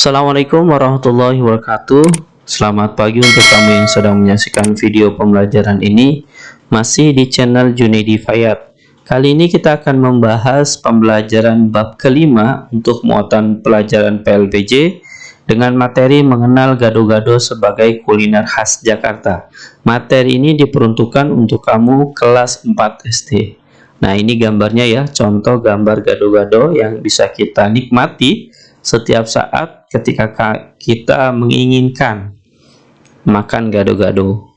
Assalamualaikum warahmatullahi wabarakatuh. Selamat pagi untuk kamu yang sedang menyaksikan video pembelajaran ini. Masih di channel Junaidi Fayat. Kali ini kita akan membahas pembelajaran bab kelima untuk muatan pelajaran PLPJ dengan materi mengenal gado-gado sebagai kuliner khas Jakarta. Materi ini diperuntukkan untuk kamu kelas 4 SD. Nah, ini gambarnya ya, contoh gambar gado-gado yang bisa kita nikmati setiap saat ketika kita menginginkan makan gado-gado.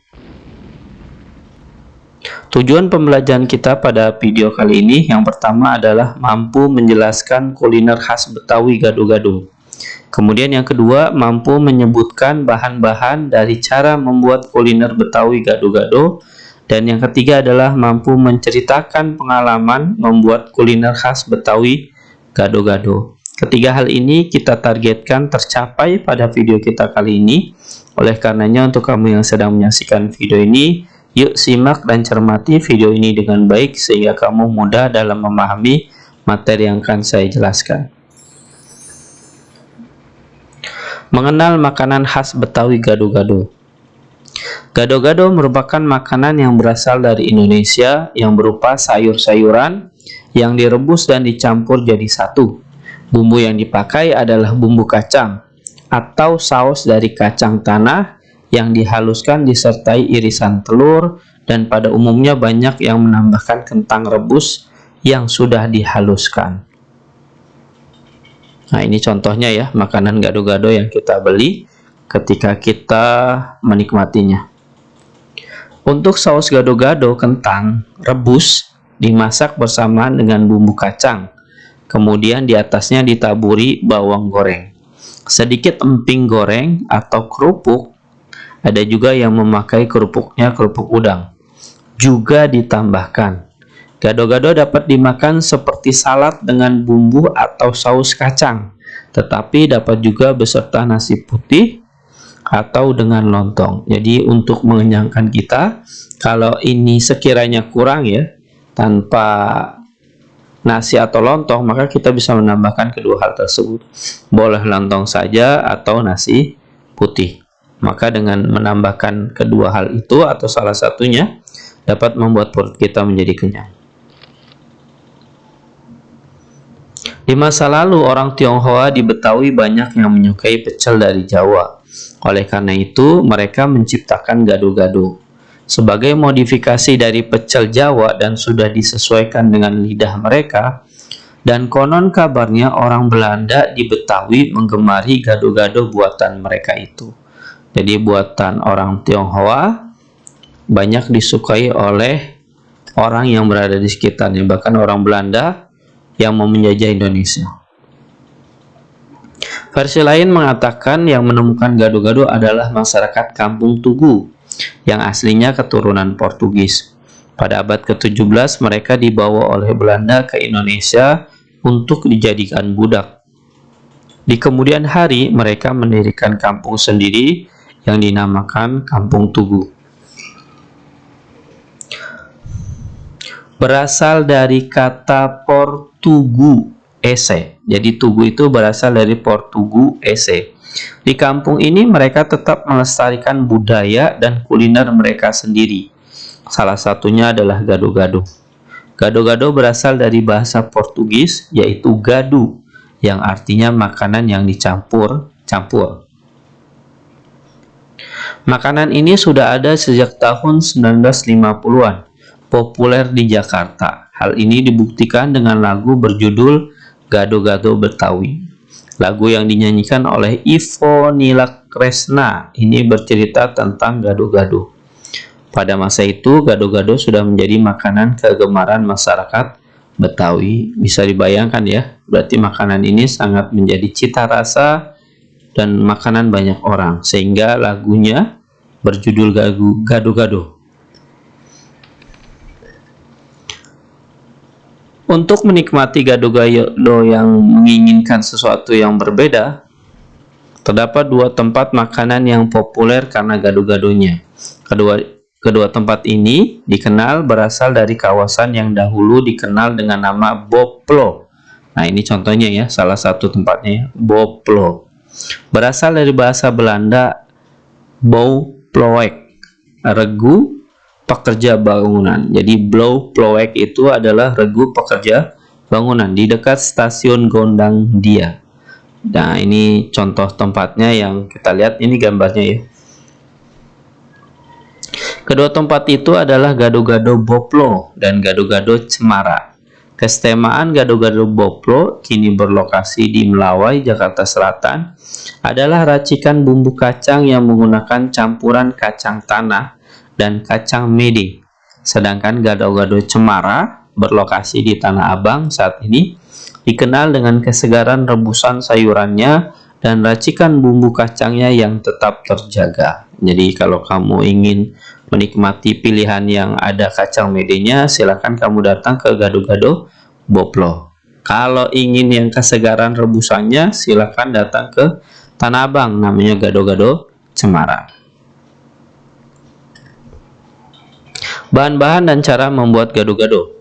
Tujuan pembelajaran kita pada video kali ini yang pertama adalah mampu menjelaskan kuliner khas Betawi gado-gado. Kemudian yang kedua, mampu menyebutkan bahan-bahan dari cara membuat kuliner Betawi gado-gado. Dan yang ketiga adalah mampu menceritakan pengalaman membuat kuliner khas Betawi gado-gado. Ketiga hal ini kita targetkan tercapai pada video kita kali ini. Oleh karenanya untuk kamu yang sedang menyaksikan video ini, yuk simak dan cermati video ini dengan baik sehingga kamu mudah dalam memahami materi yang akan saya jelaskan. Mengenal makanan khas Betawi gado-gado. Gado-gado merupakan makanan yang berasal dari Indonesia yang berupa sayur-sayuran yang direbus dan dicampur jadi satu. Bumbu yang dipakai adalah bumbu kacang atau saus dari kacang tanah yang dihaluskan disertai irisan telur, dan pada umumnya banyak yang menambahkan kentang rebus yang sudah dihaluskan. Nah, ini contohnya ya, makanan gado-gado yang kita beli ketika kita menikmatinya. Untuk saus gado-gado kentang rebus dimasak bersamaan dengan bumbu kacang. Kemudian di atasnya ditaburi bawang goreng, sedikit emping goreng atau kerupuk. Ada juga yang memakai kerupuknya kerupuk udang. Juga ditambahkan. Gado-gado dapat dimakan seperti salad dengan bumbu atau saus kacang, tetapi dapat juga beserta nasi putih atau dengan lontong. Jadi untuk mengenyangkan kita, kalau ini sekiranya kurang ya, tanpa nasi atau lontong, maka kita bisa menambahkan kedua hal tersebut. Boleh lontong saja atau nasi putih. Maka dengan menambahkan kedua hal itu atau salah satunya dapat membuat perut kita menjadi kenyang. Di masa lalu, orang Tionghoa di Betawi banyak yang menyukai pecel dari Jawa. Oleh karena itu, mereka menciptakan gado-gado sebagai modifikasi dari pecel Jawa dan sudah disesuaikan dengan lidah mereka. Dan konon kabarnya orang Belanda di Betawi menggemari gado-gado buatan mereka itu. Jadi buatan orang Tionghoa banyak disukai oleh orang yang berada di sekitarnya, bahkan orang Belanda yang mau menjajah Indonesia. Versi lain mengatakan yang menemukan gado-gado adalah masyarakat Kampung Tugu yang aslinya keturunan Portugis. Pada abad ke-17 mereka dibawa oleh Belanda ke Indonesia untuk dijadikan budak. Di kemudian hari mereka mendirikan kampung sendiri yang dinamakan Kampung Tugu. Berasal dari kata Portugu ese. Jadi Tugu itu berasal dari Portugu ese. Di kampung ini mereka tetap melestarikan budaya dan kuliner mereka sendiri. Salah satunya adalah gado-gado. Gado-gado berasal dari bahasa Portugis yaitu gado, yang artinya makanan yang dicampur-campur. Makanan ini sudah ada sejak tahun 1950-an, populer di Jakarta. Hal ini dibuktikan dengan lagu berjudul Gado-Gado Betawi. Lagu yang dinyanyikan oleh Ivo Nilakresna ini bercerita tentang gado-gado. Pada masa itu, gado-gado sudah menjadi makanan kegemaran masyarakat Betawi. Bisa dibayangkan ya, berarti makanan ini sangat menjadi cita rasa dan makanan banyak orang, sehingga lagunya berjudul Gado-Gado. Untuk menikmati gado-gado yang menginginkan sesuatu yang berbeda, terdapat dua tempat makanan yang populer karena gado-gadonya. Kedua tempat ini dikenal berasal dari kawasan yang dahulu dikenal dengan nama Boplo. Nah, ini contohnya ya, salah satu tempatnya, Boplo. Berasal dari bahasa Belanda bouwploeg, regu pekerja bangunan. Jadi bouwploeg itu adalah regu pekerja bangunan di dekat stasiun Gondang Dia. Nah, ini contoh tempatnya yang kita lihat, ini gambarnya ya. Kedua tempat itu adalah Gado-Gado Boplo dan Gado-Gado Cemara. Keistimewaan Gado-Gado Boplo, kini berlokasi di Melawai, Jakarta Selatan, adalah racikan bumbu kacang yang menggunakan campuran kacang tanah dan kacang mede. Sedangkan Gado-Gado Cemara berlokasi di Tanah Abang saat ini, dikenal dengan kesegaran rebusan sayurannya dan racikan bumbu kacangnya yang tetap terjaga. Jadi kalau kamu ingin menikmati pilihan yang ada kacang medenya, silakan kamu datang ke Gado-Gado Boplo. Kalau ingin yang kesegaran rebusannya, silakan datang ke Tanah Abang, namanya Gado-Gado Cemara. Bahan-bahan dan cara membuat gado-gado.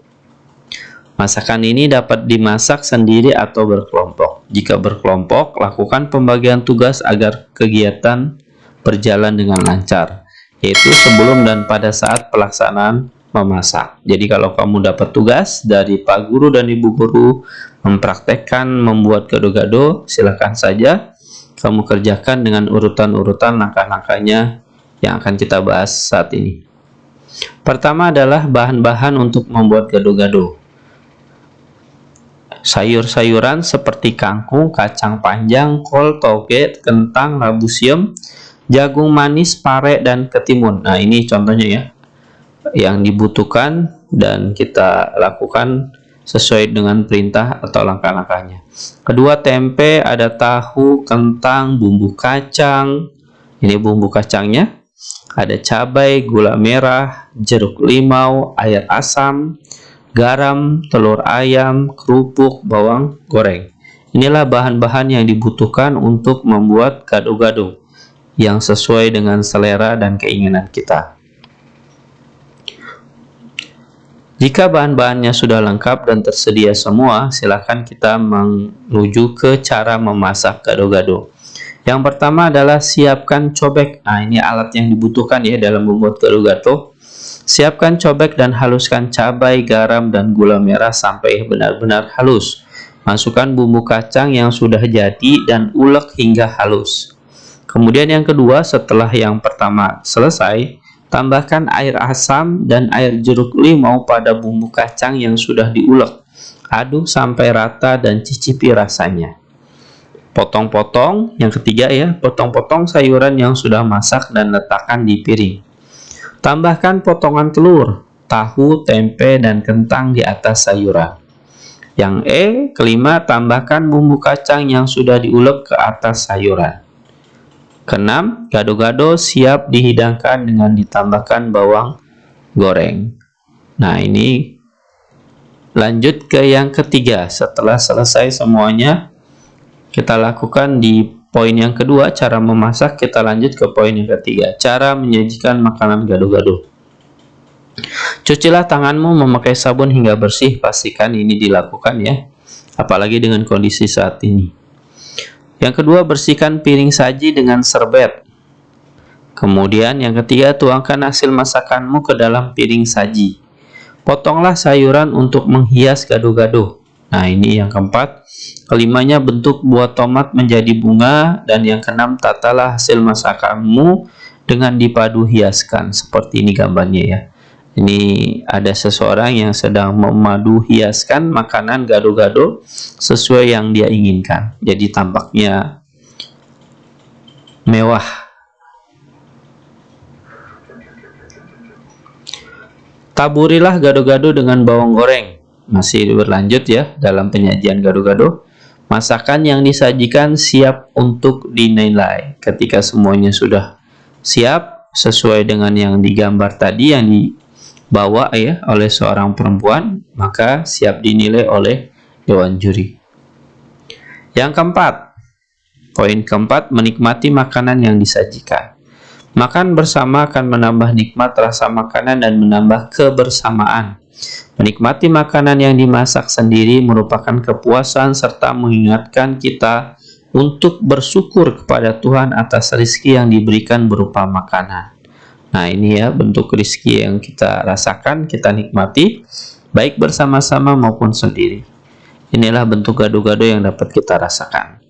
Masakan ini dapat dimasak sendiri atau berkelompok. Jika berkelompok, lakukan pembagian tugas agar kegiatan berjalan dengan lancar, yaitu sebelum dan pada saat pelaksanaan memasak. Jadi kalau kamu dapat tugas dari Pak Guru dan Ibu Guru mempraktekkan membuat gado-gado, silakan saja kamu kerjakan dengan urutan-urutan langkah-langkahnya yang akan kita bahas saat ini. Pertama adalah bahan-bahan untuk membuat gado-gado. Sayur-sayuran seperti kangkung, kacang panjang, kol, toge, kentang, labu siam, jagung manis, pare, dan ketimun. Nah, ini contohnya ya, yang dibutuhkan dan kita lakukan sesuai dengan perintah atau langkah-langkahnya. Kedua, tempe, ada tahu, kentang, bumbu kacang. Ini bumbu kacangnya. Ada cabai, gula merah, jeruk limau, air asam, garam, telur ayam, kerupuk, bawang goreng. Inilah bahan-bahan yang dibutuhkan untuk membuat gado-gado yang sesuai dengan selera dan keinginan kita. Jika bahan-bahannya sudah lengkap dan tersedia semua, silakan kita menuju ke cara memasak gado-gado. Yang pertama adalah siapkan cobek. Nah, ini alat yang dibutuhkan ya dalam membuat gado-gado. Siapkan cobek dan haluskan cabai, garam, dan gula merah sampai benar-benar halus. Masukkan bumbu kacang yang sudah jadi dan ulek hingga halus. Kemudian yang kedua, setelah yang pertama selesai, tambahkan air asam dan air jeruk limau pada bumbu kacang yang sudah diulek. Aduk sampai rata dan cicipi rasanya. Potong-potong, yang ketiga ya, potong-potong sayuran yang sudah masak dan letakkan di piring. Tambahkan potongan telur, tahu, tempe, dan kentang di atas sayuran. Yang kelima, tambahkan bumbu kacang yang sudah diulek ke atas sayuran. Keenam, gado-gado siap dihidangkan dengan ditambahkan bawang goreng. Nah, ini lanjut ke yang ketiga. Setelah selesai semuanya, kita lakukan di poin yang kedua, cara memasak. Kita lanjut ke poin yang ketiga, cara menyajikan makanan gado-gado. Cucilah tanganmu memakai sabun hingga bersih. Pastikan ini dilakukan ya, apalagi dengan kondisi saat ini. Yang kedua, bersihkan piring saji dengan serbet. Kemudian yang ketiga, tuangkan hasil masakanmu ke dalam piring saji. Potonglah sayuran untuk menghias gado-gado. Nah, ini yang keempat. Kelimanya, bentuk buah tomat menjadi bunga. Dan yang keenam, tatalah hasil masakanmu dengan dipadu hiaskan. Seperti ini gambarnya ya. Ini ada seseorang yang sedang memadu hiaskan makanan gado-gado sesuai yang dia inginkan. Jadi tampaknya mewah. Taburilah gado-gado dengan bawang goreng. Masih berlanjut ya dalam penyajian gado-gado. Masakan yang disajikan siap untuk dinilai. Ketika semuanya sudah siap sesuai dengan yang digambar tadi, yang dibawa ya oleh seorang perempuan, maka siap dinilai oleh dewan juri. Yang keempat, poin keempat, menikmati makanan yang disajikan. Makan bersama akan menambah nikmat rasa makanan dan menambah kebersamaan. Menikmati makanan yang dimasak sendiri merupakan kepuasan serta mengingatkan kita untuk bersyukur kepada Tuhan atas rezeki yang diberikan berupa makanan. Nah, ini ya bentuk rezeki yang kita rasakan, kita nikmati, baik bersama-sama maupun sendiri. Inilah bentuk gado-gado yang dapat kita rasakan.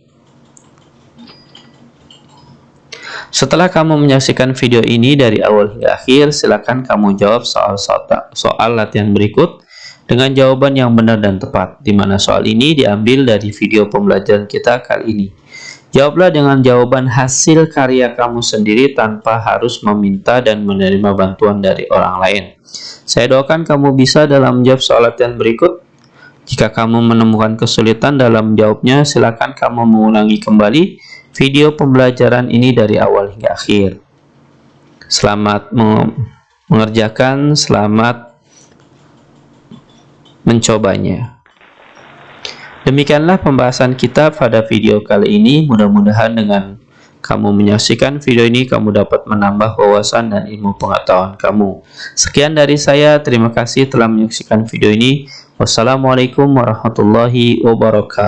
Setelah kamu menyaksikan video ini dari awal hingga akhir, silakan kamu jawab soal latihan berikut dengan jawaban yang benar dan tepat, di mana soal ini diambil dari video pembelajaran kita kali ini. Jawablah dengan jawaban hasil karya kamu sendiri tanpa harus meminta dan menerima bantuan dari orang lain. Saya doakan kamu bisa dalam menjawab soal latihan berikut. Jika kamu menemukan kesulitan dalam menjawabnya, silakan kamu mengulangi kembali video pembelajaran ini dari awal hingga akhir. Selamat mengerjakan, selamat mencobanya. Demikianlah pembahasan kita pada video kali ini. Mudah-mudahan dengan kamu menyaksikan video ini, kamu dapat menambah wawasan dan ilmu pengetahuan kamu. Sekian dari saya, terima kasih telah menyaksikan video ini. Wassalamualaikum warahmatullahi wabarakatuh.